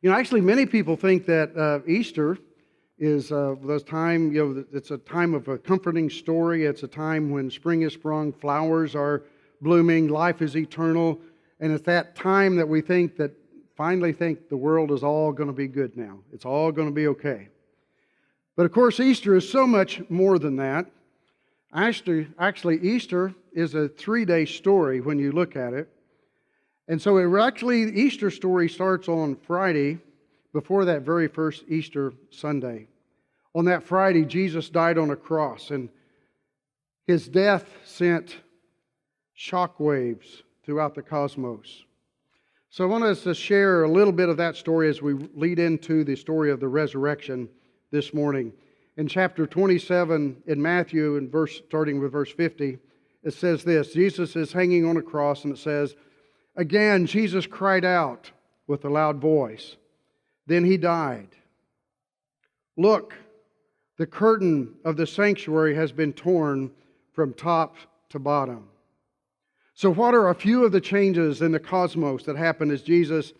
Actually, many people think that Easter is those time. It's a time of a comforting story. It's a time when spring has sprung, flowers are blooming, life is eternal, and it's that time that we finally think the world is all going to be good now. It's all going to be okay. But of course, Easter is so much more than that. Actually, Easter is a 3-day story when you look at it. And so the Easter story starts on Friday before that very first Easter Sunday. On that Friday, Jesus died on a cross, and His death sent shockwaves throughout the cosmos. So I want us to share a little bit of that story as we lead into the story of the resurrection this morning. In chapter 27 in Matthew, starting with verse 50, it says this: Jesus is hanging on a cross, and it says, "Again, Jesus cried out with a loud voice. Then He died. Look, the curtain of the sanctuary has been torn from top to bottom." So what are a few of the changes in the cosmos that happen as Jesus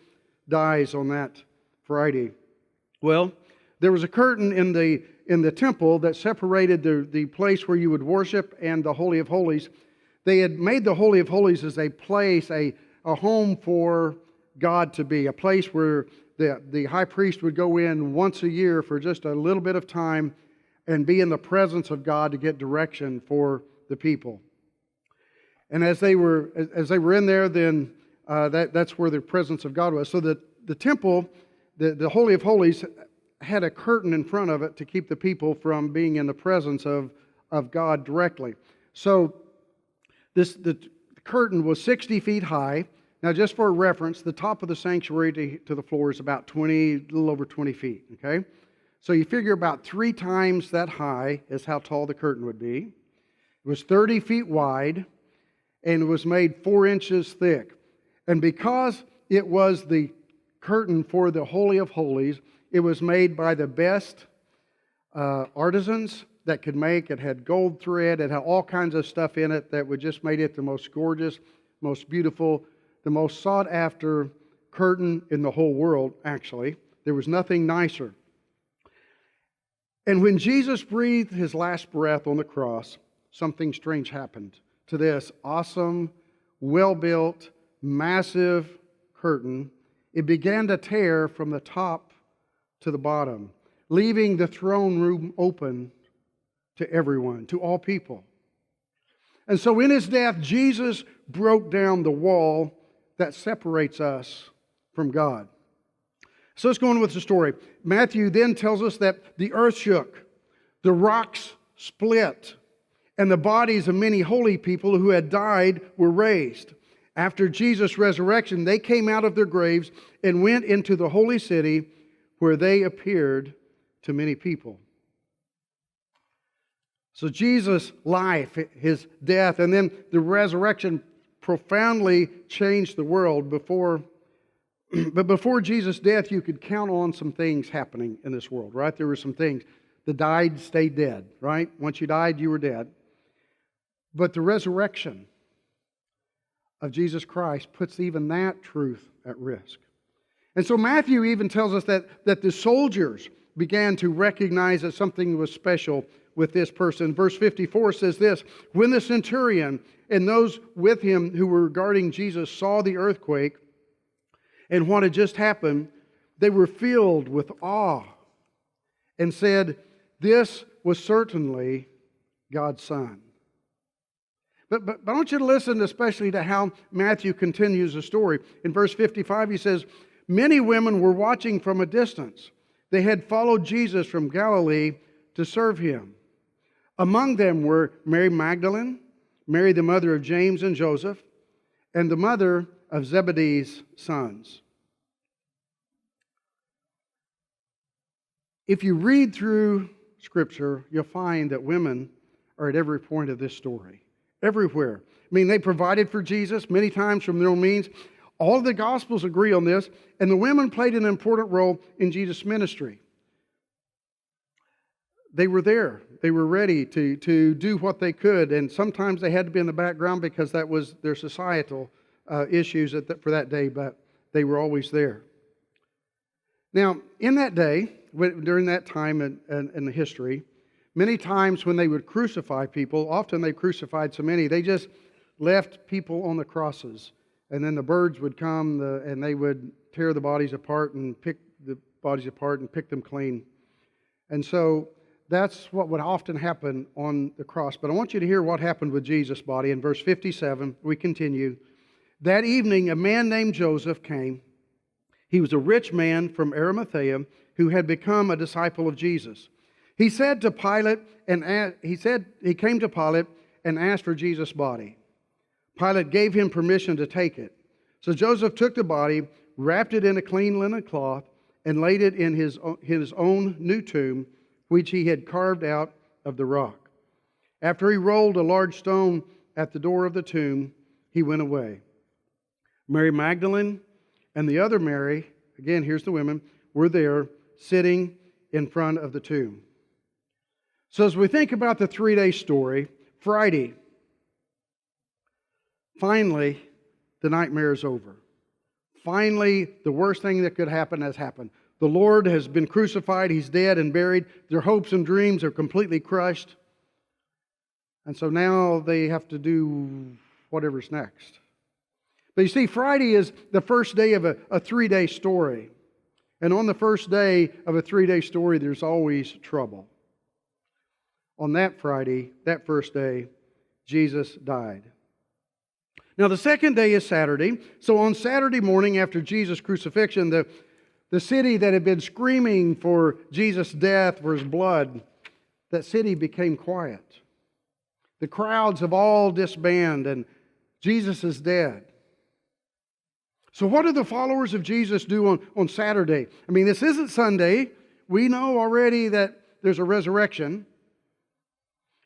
dies on that Friday? Well, there was a curtain in the temple that separated the place where you would worship and the Holy of Holies. They had made the Holy of Holies as a place, a home for God to be, a place where the high priest would go in once a year for just a little bit of time and be in the presence of God to get direction for the people. And as they were in there, then that's where the presence of God was. So the temple, the Holy of Holies, had a curtain in front of it to keep the people from being in the presence of God directly. So the curtain was 60 feet high. Now, just for reference, the top of the sanctuary to the floor is about a little over 20 feet, okay? So you figure about 3 times that high is how tall the curtain would be. It was 30 feet wide, and it was made 4 inches thick. And because it was the curtain for the Holy of Holies, it was made by the best artisans that could make. It had gold thread. It had all kinds of stuff in it that would just made it the most gorgeous, most beautiful, the most sought-after curtain in the whole world, actually. There was nothing nicer. And when Jesus breathed His last breath on the cross, something strange happened to this awesome, well-built, massive curtain. It began to tear from the top to the bottom, leaving the throne room open to everyone, to all people. And so in His death, Jesus broke down the wall that separates us from God. So let's go on with the story. Matthew then tells us that the earth shook, the rocks split, and the bodies of many holy people who had died were raised. After Jesus' resurrection, they came out of their graves and went into the holy city, where they appeared to many people. So Jesus' life, His death, and then the resurrection profoundly changed the world. But before Jesus' death, you could count on some things happening in this world, right? There were some things. The died stayed dead, right? Once you died, you were dead. But the resurrection of Jesus Christ puts even that truth at risk. And so Matthew even tells us that the soldiers began to recognize that something was special with this person. Verse 54 says this: "When the centurion and those with him who were guarding Jesus saw the earthquake and what had just happened, they were filled with awe and said, 'This was certainly God's Son.'" But I want you to listen especially to how Matthew continues the story. In verse 55 he says, "Many women were watching from a distance. They had followed Jesus from Galilee to serve Him. Among them were Mary Magdalene, Mary the mother of James and Joseph, and the mother of Zebedee's sons." If you read through Scripture, you'll find that women are at every point of this story. Everywhere. I mean, they provided for Jesus many times from their own means. All of the Gospels agree on this, and the women played an important role in Jesus' ministry. They were there. They were ready to do what they could, and sometimes they had to be in the background because that was their societal issues for that day, but they were always there. Now, in that day, during that time in the history, many times when they would crucify people, often they crucified so many, they just left people on the crosses. And then the birds would come and they would tear the bodies apart and pick the bodies apart and pick them clean. And so that's what would often happen on the cross. But I want you to hear what happened with Jesus' body. In verse 57, we continue. That evening, a man named Joseph came. He was a rich man from Arimathea who had become a disciple of Jesus. He came to Pilate and asked for Jesus' body. Pilate gave him permission to take it. So Joseph took the body, wrapped it in a clean linen cloth, and laid it in his own new tomb, which he had carved out of the rock. After he rolled a large stone at the door of the tomb, he went away. Mary Magdalene and the other Mary, again, here's the women, were there sitting in front of the tomb. So as we think about the 3-day story, Friday, finally, the nightmare is over. Finally, the worst thing that could happen has happened. The Lord has been crucified. He's dead and buried. Their hopes and dreams are completely crushed. And so now they have to do whatever's next. But you see, Friday is the first day of a 3-day story. And on the first day of a 3-day story, there's always trouble. On that Friday, that first day, Jesus died. Now, the second day is Saturday. So on Saturday morning after Jesus' crucifixion, the city that had been screaming for Jesus' death, for His blood, that city became quiet. The crowds have all disbanded and Jesus is dead. So what do the followers of Jesus do on Saturday? I mean, this isn't Sunday. We know already that there's a resurrection.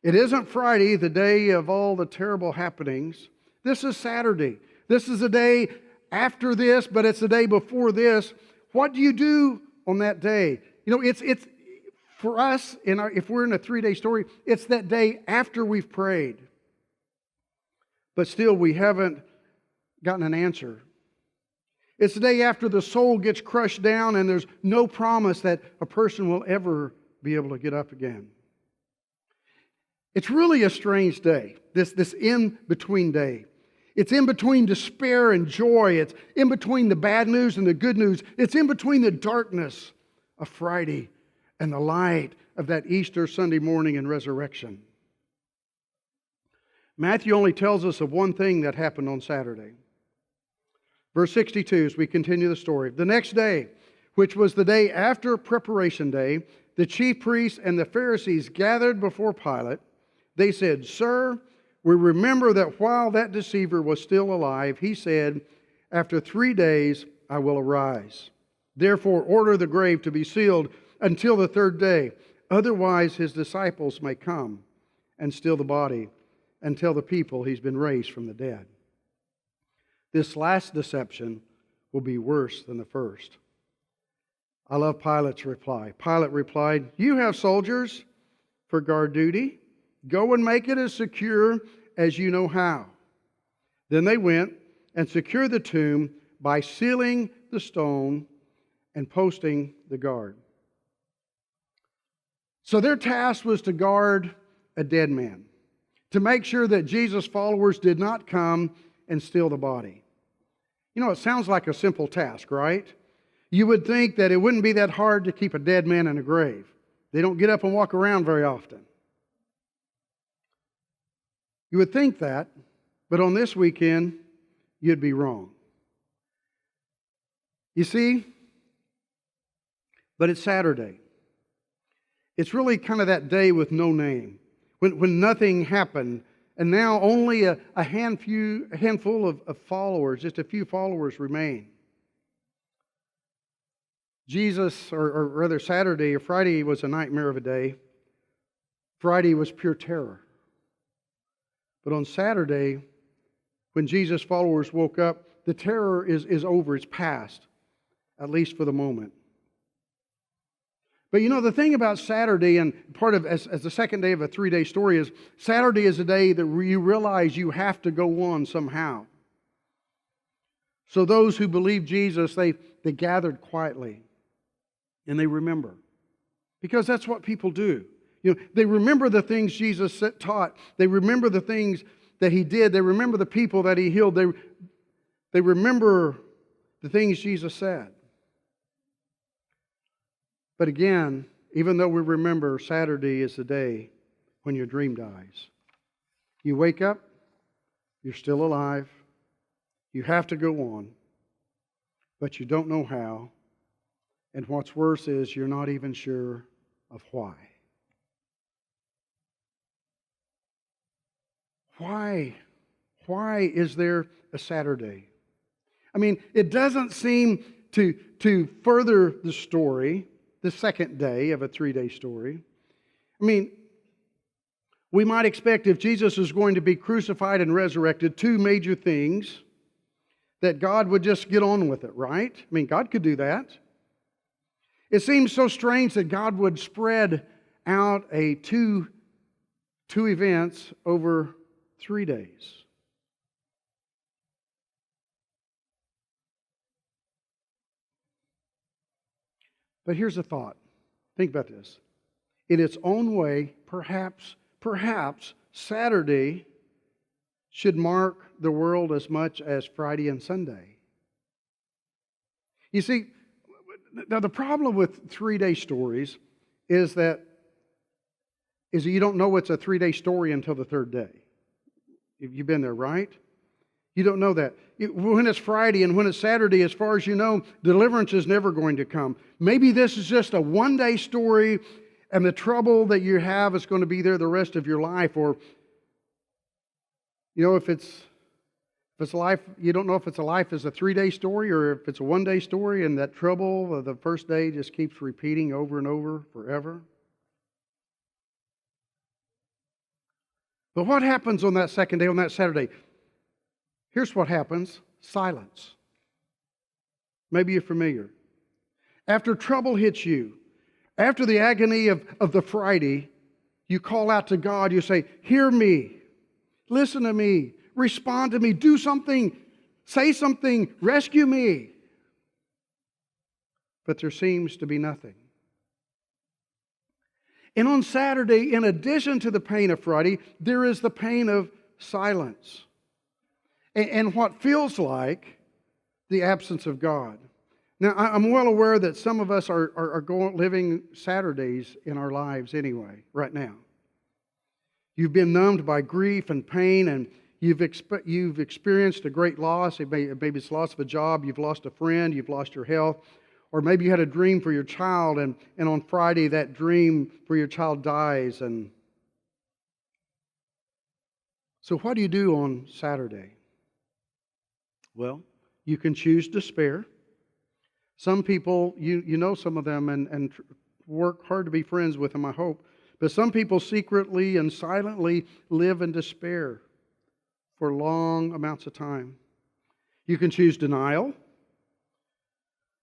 It isn't Friday, the day of all the terrible happenings. This is Saturday. This is a day after this, but it's the day before this. What do you do on that day? You know, it's for us, if we're in a 3-day story, it's that day after we've prayed. But still, we haven't gotten an answer. It's the day after the soul gets crushed down and there's no promise that a person will ever be able to get up again. It's really a strange day, this in-between day. It's in between despair and joy. It's in between the bad news and the good news. It's in between the darkness of Friday and the light of that Easter Sunday morning and resurrection. Matthew only tells us of one thing that happened on Saturday. Verse 62, as we continue the story. The next day, which was the day after preparation day, the chief priests and the Pharisees gathered before Pilate. They said, "Sir, we remember that while that deceiver was still alive, he said, 'After 3 days I will arise.' Therefore order the grave to be sealed until the 3rd day. Otherwise his disciples may come and steal the body and tell the people he's been raised from the dead." This last deception will be worse than the first. I love Pilate's reply. Pilate replied, "You have soldiers for guard duty. Go and make it as secure as you know how." Then they went and secured the tomb by sealing the stone and posting the guard. So their task was to guard a dead man, to make sure that Jesus' followers did not come and steal the body. You know, it sounds like a simple task, right? You would think that it wouldn't be that hard to keep a dead man in a grave. They don't get up and walk around very often. You would think that, but on this weekend, you'd be wrong. You see, but it's Saturday. It's really kind of that day with no name, when nothing happened, and now only a handful of followers, just a few followers remain. Jesus, or rather Saturday or Friday was a nightmare of a day. Friday was pure terror. But on Saturday, when Jesus' followers woke up, the terror is over, it's past, at least for the moment. But you know, the thing about Saturday, and part of as the second day of a 3-day story, is Saturday is a day that you realize you have to go on somehow. So those who believed Jesus, they gathered quietly. and they remember. Because that's what people do. They remember the things Jesus taught. They remember the things that He did. They remember the people that He healed. They remember the things Jesus said. But again, even though we remember, Saturday is the day when your dream dies. You wake up, you're still alive. You have to go on, but you don't know how. And what's worse is you're not even sure of why. Why? Why is there a Saturday? I mean, it doesn't seem to further the story, the second day of a 3-day story. I mean, we might expect if Jesus is going to be crucified and resurrected, two major things, that God would just get on with it, right? I mean, God could do that. It seems so strange that God would spread out two events over 3 days. But here's a thought. Think about this. In its own way, perhaps Saturday should mark the world as much as Friday and Sunday. You see, now the problem with 3-day stories is that you don't know it's a 3-day story until the third day. You've been there, right? You don't know that. When it's Friday and when it's Saturday, as far as you know, deliverance is never going to come. Maybe this is just a 1-day story and the trouble that you have is going to be there the rest of your life. Or, if it's a life, you don't know if it's a life as a 3-day story or if it's a 1-day story and that trouble of the first day just keeps repeating over and over forever. But what happens on that second day, on that Saturday? Here's what happens. Silence. Maybe you're familiar. After trouble hits you, after the agony of the Friday, you call out to God. You say, hear me. Listen to me. Respond to me. Do something. Say something. Rescue me. But there seems to be nothing. And on Saturday, in addition to the pain of Friday, there is the pain of silence. And what feels like the absence of God. Now, I'm well aware that some of us are living Saturdays in our lives anyway, right now. You've been numbed by grief and pain, and you've experienced a great loss. Maybe it's loss of a job, you've lost a friend, you've lost your health, or maybe you had a dream for your child, and on Friday that dream for your child dies. And so what do you do on Saturday? Well, you can choose despair. Some people, you know some of them and work hard to be friends with them, I hope. But some people secretly and silently live in despair for long amounts of time. You can choose denial.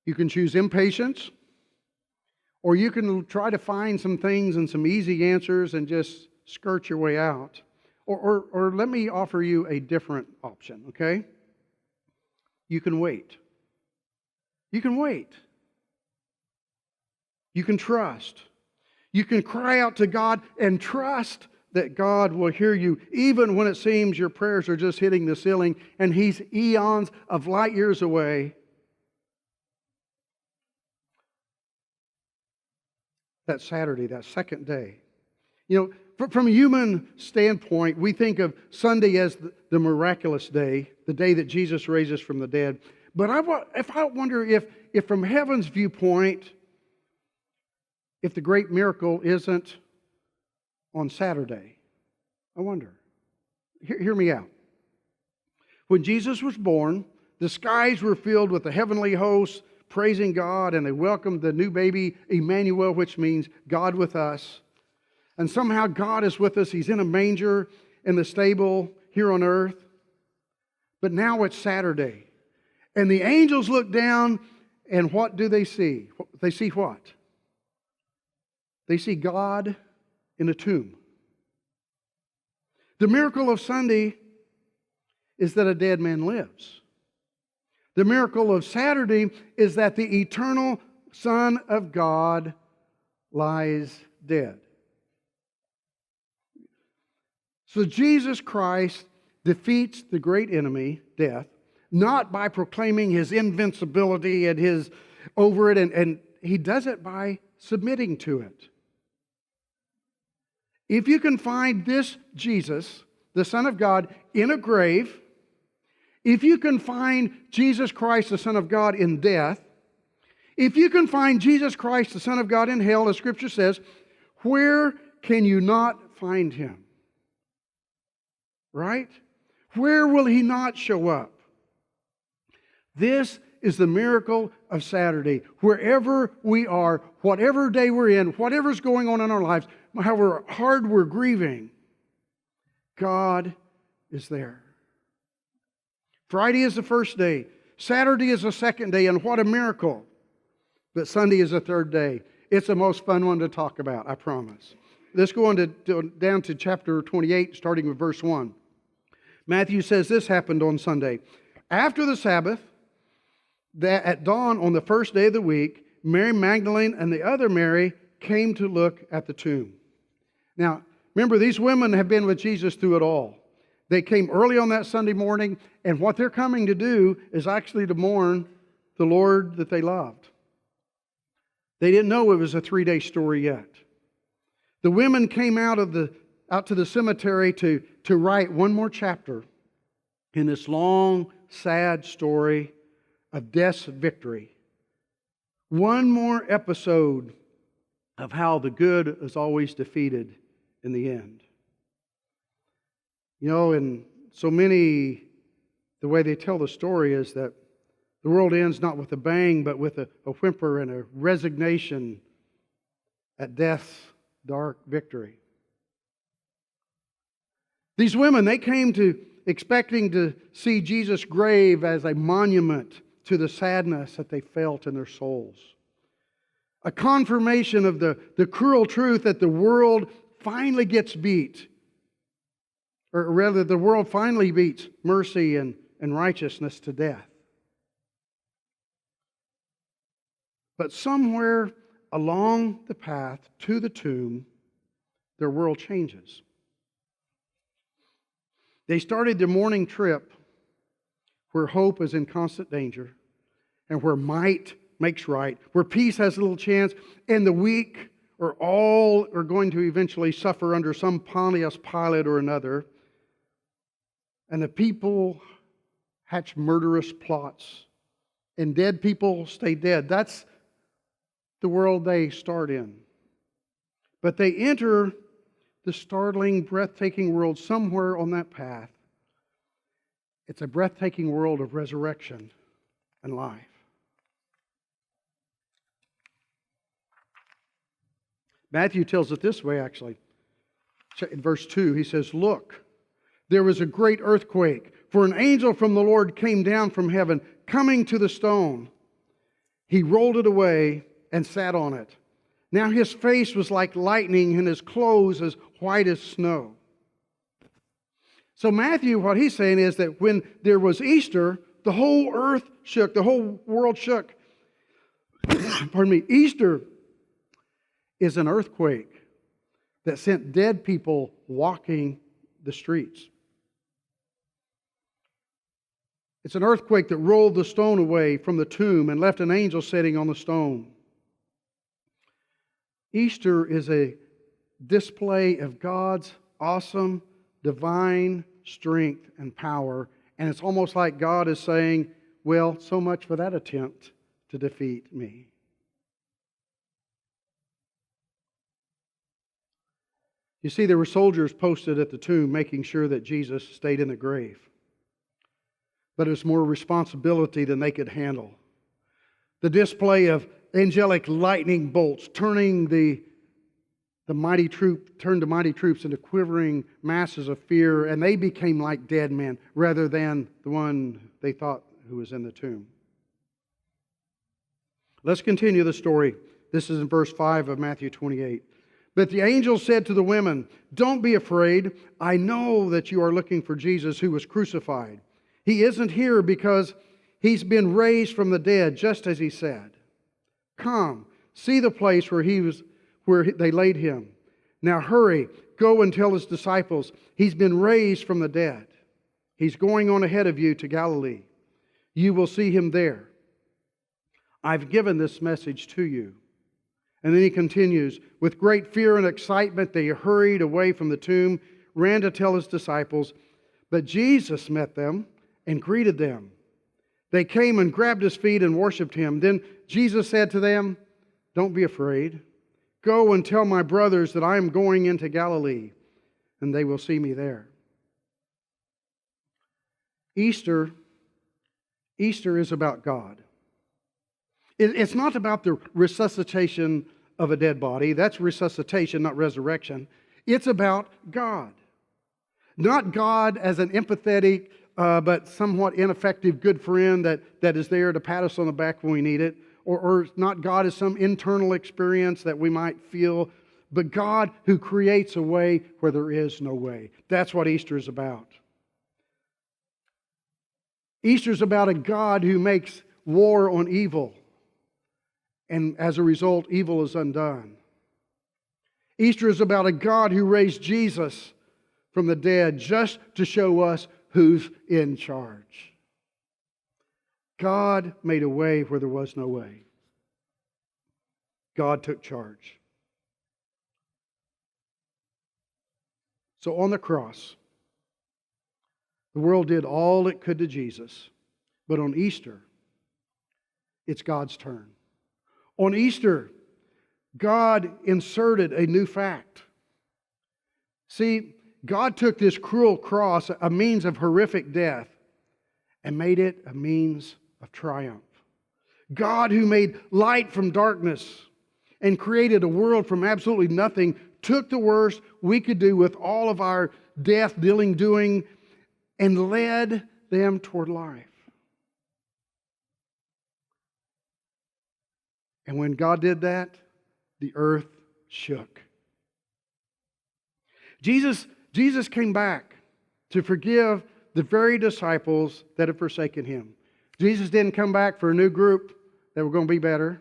You can choose impatience. Or you can try to find some things and some easy answers and just skirt your way out. Or let me offer you a different option, okay? You can wait. You can wait. You can trust. You can cry out to God and trust that God will hear you, even when it seems your prayers are just hitting the ceiling and He's eons of light years away. That Saturday, that second day. From a human standpoint, we think of Sunday as the miraculous day, the day that Jesus raises from the dead. But I wonder if from heaven's viewpoint, if the great miracle isn't on Saturday. I wonder. Hear me out. When Jesus was born, the skies were filled with the heavenly hosts praising God, and they welcomed the new baby, Emmanuel, which means God with us. And somehow God is with us. He's in a manger in the stable here on earth. But now it's Saturday. And the angels look down, and what do they see? They see what? They see God in a tomb. The miracle of Sunday is that a dead man lives. The miracle of Saturday is that the eternal Son of God, lies dead. So Jesus Christ defeats the great enemy, death, not by proclaiming His invincibility and His over it, and He does it by submitting to it. If you can find this Jesus, the Son of God, in a grave, if you can find Jesus Christ, the Son of God, in death, if you can find Jesus Christ, the Son of God, in hell, as Scripture says, where can you not find Him? Right? Where will He not show up? This is the miracle of Saturday. Wherever we are, whatever day we're in, whatever's going on in our lives, however hard we're grieving, God is there. Friday is the first day. Saturday is the second day, and what a miracle. But Sunday is the third day. It's the most fun one to talk about, I promise. Let's go on down to chapter 28, starting with verse 1. Matthew says this happened on Sunday. After the Sabbath, that at dawn on the first day of the week, Mary Magdalene and the other Mary came to look at the tomb. Now, remember, these women have been with Jesus through it all. They came early on that Sunday morning, and what they're coming to do is actually to mourn the Lord that they loved. They didn't know it was a 3-day story yet. The women came out to the cemetery to write one more chapter in this long, sad story of death's victory. One more episode of how the good is always defeated in the end. You know, and so many, the way they tell the story is that the world ends not with a bang, but with a whimper and a resignation at death's dark victory. These women, they came to expecting to see Jesus' grave as a monument to the sadness that they felt in their souls. A confirmation of the cruel truth that the world finally gets beat. Or rather, the world finally beats mercy and righteousness to death. But somewhere along the path to the tomb, their world changes. They started their morning trip where hope is in constant danger and where might makes right, where peace has a little chance, and the weak or all are going to eventually suffer under some Pontius Pilate or another. And the people hatch murderous plots, and dead people stay dead. That's the world they start in. But they enter the startling, breathtaking world somewhere on that path. It's a breathtaking world of resurrection and life. Matthew tells it this way, actually. In verse 2, he says, "Look, there was a great earthquake, for an angel from the Lord came down from heaven, coming to the stone. He rolled it away and sat on it. Now his face was like lightning and his clothes as white as snow." So Matthew, what he's saying is that when there was Easter, the whole earth shook, the whole world shook. Pardon me. Easter is an earthquake that sent dead people walking the streets. It's an earthquake that rolled the stone away from the tomb and left an angel sitting on the stone. Easter is a display of God's awesome, divine strength and power. And it's almost like God is saying, well, so much for that attempt to defeat me. You see, there were soldiers posted at the tomb making sure that Jesus stayed in the grave. But it was more responsibility than they could handle. The display of angelic lightning bolts turned the mighty troops into quivering masses of fear, and they became like dead men rather than the one they thought who was in the tomb. Let's continue the story. This is in verse 5 of Matthew 28. "But the angel said to the women, 'Don't be afraid. I know that you are looking for Jesus who was crucified. He isn't here because he's been raised from the dead, just as he said. Come, see the place where they laid him. Now hurry, go and tell his disciples, he's been raised from the dead. He's going on ahead of you to Galilee. You will see him there. I've given this message to you." And then he continues, "With great fear and excitement, they hurried away from the tomb, ran to tell his disciples. But Jesus met them and greeted them. They came and grabbed his feet and worshiped him. Then Jesus said to them, 'Don't be afraid. Go and tell my brothers that I am going into Galilee, and they will see me there.'" Easter is about God. It's not about the resuscitation of a dead body. That's resuscitation, not resurrection. It's about God. Not God as an empathetic but somewhat ineffective good friend that is there to pat us on the back when we need it. Or not God as some internal experience that we might feel, but God who creates a way where there is no way. That's what Easter is about. Easter is about a God who makes war on evil, and as a result, evil is undone. Easter is about a God who raised Jesus from the dead just to show us who's in charge. God made a way where there was no way. God took charge. So on the cross, the world did all it could to Jesus. But on Easter, it's God's turn. On Easter, God inserted a new fact. See, God took this cruel cross, a means of horrific death, and made it a means of triumph. God, who made light from darkness and created a world from absolutely nothing, took the worst we could do with all of our death-dealing doing and led them toward life. And when God did that, the earth shook. Jesus came back to forgive the very disciples that had forsaken him. Jesus didn't come back for a new group that were going to be better.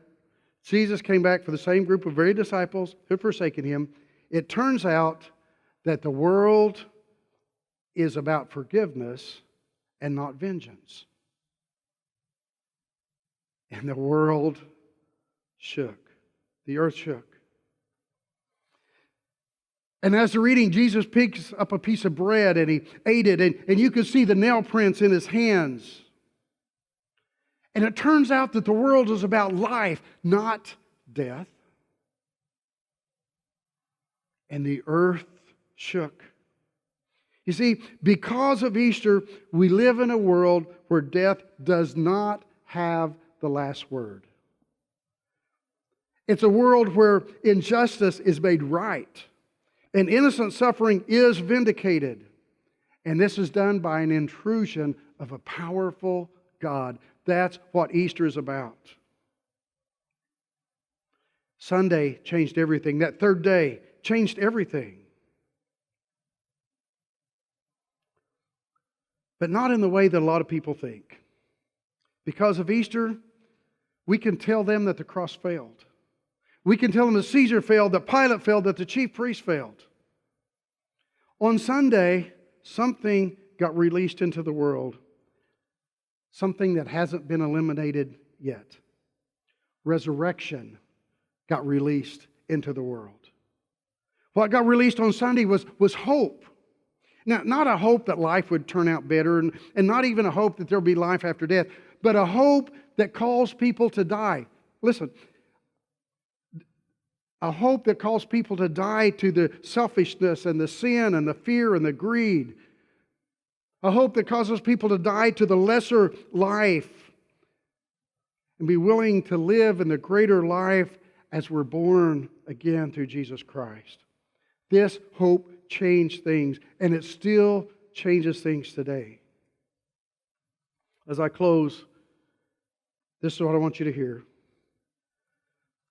Jesus came back for the same group of very disciples who had forsaken him. It turns out that the world is about forgiveness and not vengeance. And the world shook. The earth shook. And as they're eating, Jesus picks up a piece of bread and he ate it, and you could see the nail prints in his hands. And it turns out that the world is about life, not death. And the earth shook. You see, because of Easter, we live in a world where death does not have the last word. It's a world where injustice is made right, and innocent suffering is vindicated. And this is done by an intrusion of a powerful God. That's what Easter is about. Sunday changed everything. That third day changed everything. But not in the way that a lot of people think. Because of Easter, we can tell them that the cross failed. We can tell them that Caesar failed, that Pilate failed, that the chief priest failed. On Sunday, something got released into the world. Something that hasn't been eliminated yet. Resurrection got released into the world. What got released on Sunday was hope. Now, not a hope that life would turn out better, and not even a hope that there'll be life after death, but a hope that calls people to die. Listen, a hope that calls people to die to the selfishness and the sin and the fear and the greed. A hope that causes people to die to the lesser life and be willing to live in the greater life as we're born again through Jesus Christ. This hope changed things, and it still changes things today. As I close, this is what I want you to hear.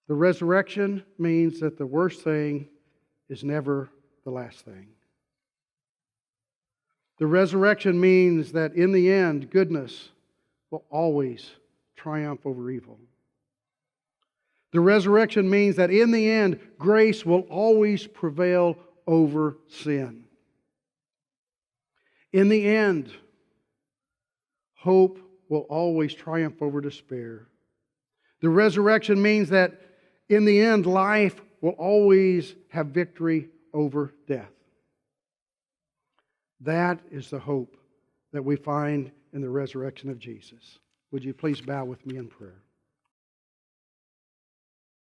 The resurrection means that the worst thing is never the last thing. The resurrection means that in the end, goodness will always triumph over evil. The resurrection means that in the end, grace will always prevail over sin. In the end, hope will always triumph over despair. The resurrection means that in the end, life will always have victory over death. That is the hope that we find in the resurrection of Jesus. Would you please bow with me in prayer?